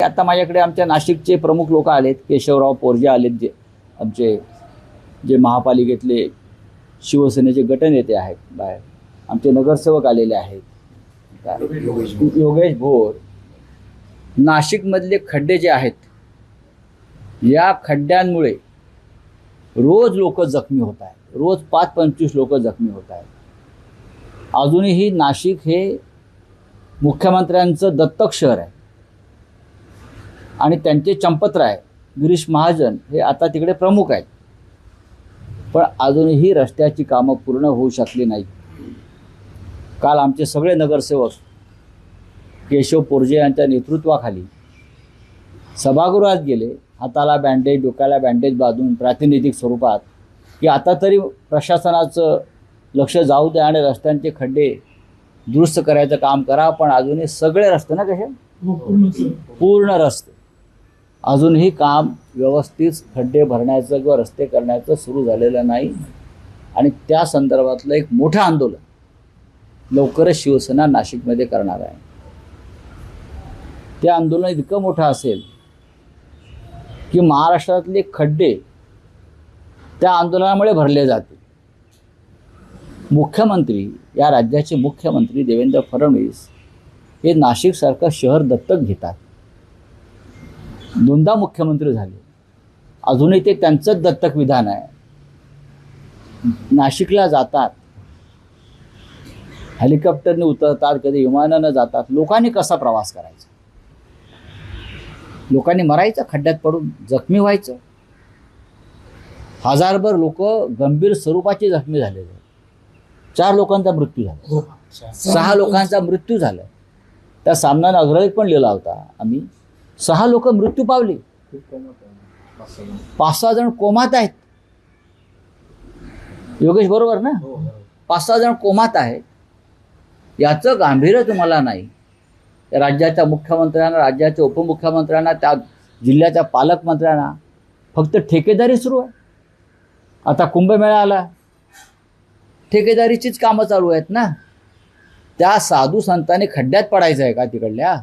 आता माझ्याकडे आमच्या नाशिकचे प्रमुख लोक आलेत, केशवराव पोरजे आलेत, जे आमचे जे महापालिकेतले शिवसेनेचे गटनेते आहेत बाहेर, आमचे नगरसेवक आलेले आहेत, योगेश भोर. नाशिकमधले खड्डे जे आहेत, या खड्ड्यांमुळे रोज लोक जखमी होत आहेत, रोज 5-25 लोक जखमी होत आहेत. अजूनही नाशिक हे मुख्यमंत्र्यांचं दत्तक शहर आहे आणि त्यांचे चंपतराय गिरीश महाजन हे आता तिकडे प्रमुख आहेत, पण अजूनही रस्त्याची कामं पूर्ण होऊ शकली नाहीत. काल आमचे सगळे नगरसेवक केशव पोरजे यांच्या नेतृत्वाखाली सभागृहात गेले, हाताला बँडेज, डोक्याला बँडेज बांधून प्रातिनिधिक स्वरूपात, की आता तरी प्रशासनाचं लक्ष जाऊ द्या आणि रस्त्यांचे खड्डे दुरुस्त करायचं काम करा. पण अजूनही सगळे रस्ते ना कसे पूर्ण रस्ते अजूनही काम व्यवस्थित खड्डे भरण्याचं किंवा रस्ते करण्याचं सुरू झालेलं नाही. आणि त्या संदर्भातलं एक मोठं आंदोलन लवकरच शिवसेना नाशिकमध्ये करणार आहे. ते आंदोलन इतकं मोठं असेल की महाराष्ट्रातले खड्डे त्या आंदोलनामुळे भरले जातील. मुख्यमंत्री, या राज्याचे मुख्यमंत्री देवेंद्र फडणवीस हे नाशिकसारखं शहर दत्तक घेतात. 2दा मुख्यमंत्री झाले, अजूनही ते त्यांचंच दत्तक विधान आहे. नाशिकला जातात, हेलिकॉप्टरने उतरतात, कधी विमानानं जातात. लोकांनी कसा प्रवास करायचा? लोकांनी मरायचं, खड्ड्यात पडून जखमी व्हायचं. हजारभर लोक गंभीर स्वरूपाचे जखमी झालेले आहेत. 4 लोकांचा मृत्यू झाला, 6 लोकांचा मृत्यू झाला. त्या सामन्यानं अग्रलेख पण लिहिला होता आम्ही. 6 लोक मृत्यू पावले, 5-6 जण कोमात आहेत. योगेश बरोबर ना? 5-6 जण कोमात आहेत. याचं गांभीर्य तुम्हाला नाही. राज्याच्या मुख्यमंत्र्यांना, राज्याच्या उपमुख्यमंत्र्यांना, त्या जिल्ह्याच्या पालकमंत्र्यांना फक्त ठेकेदारी सुरू आहे. आता कुंभमेळा आला, ठेकेदारीचीच कामं चालू आहेत ना. त्या साधू संतांनी खड्ड्यात पडायचं आहे का? तिकडल्या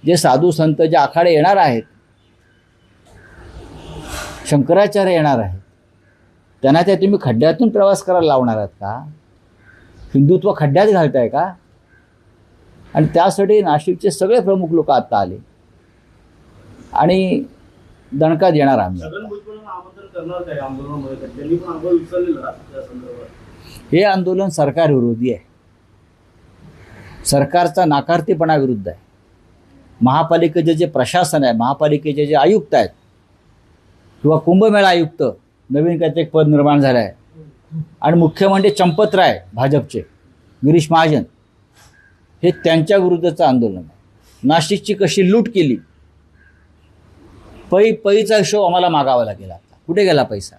जे साधू संत, जे आखाडे येणार आहेत, शंकराचार्य येणार आहेत, त्यांना त्या तुम्ही खड्ड्यातून प्रवास करायला लावणार आहात का? हिंदुत्व खड्ड्यात घालताय का? आणि त्यासाठी नाशिकचे सगळे प्रमुख लोक आता आले आणि दणका देणार आम्ही. हे आंदोलन सरकार विरोधी आहे, सरकारचा नाकारतेपणा विरुद्ध आहे. महापालिकेचे जे प्रशासन आहे, महापालिकेचे जे आयुक्त आहेत किंवा कुंभमेळा आयुक्त, नवीन काहीतरी एक पद निर्माण झालं आहे, आणि मुख्य म्हणजे चंपतराय भाजपचे गिरीश महाजन, हे त्यांच्या विरुद्धचं आंदोलन आहे. नाशिकची कशी लूट केली, पैचा हिशोब आम्हाला मागावा लागेल. आता कुठे गेला पैसा?